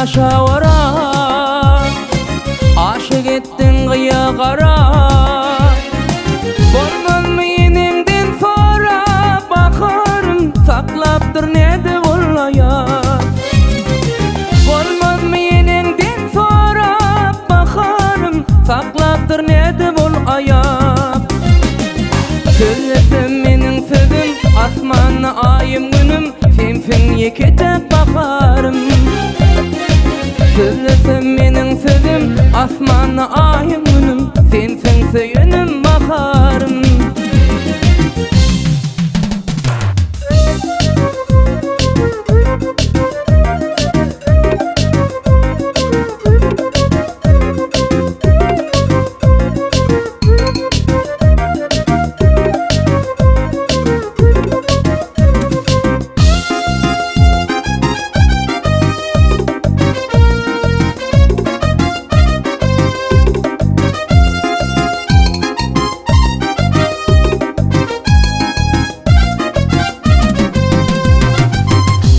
aşavara, aşık ettin gıya kara. Bolmazmı yenimden sonra bakarım, saklaptır nede bolaya. Bolmazmı yenimden sonra bakarım, saklaptır nede bolaya. Söylesem menin sözüm, asmanna ayım günüm, sensin yeketek bakarım. Söylesem menin sözüm, asmanna ayım günüm, sensin söyünüm bakarım.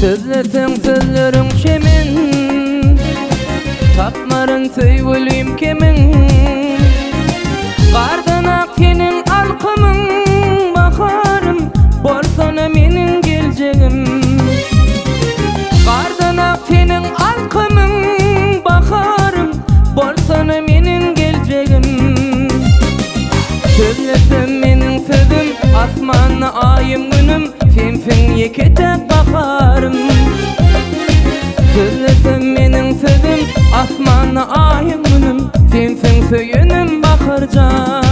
Sözlesen sözlerin şemin, tapmarın söyleyim kemin. Gardan ak senin alkımın, bakarım bolsana menin geleceğim. Gardan ak senin alkımın, bakarım bolsana menin geleceğim. Söylesem menin sözüm, asmanna ayım günüm, sensin yeketek bakarım. Söylesem menin sözüm, asmanna ayım günüm, sensin söyünüm bakarcan.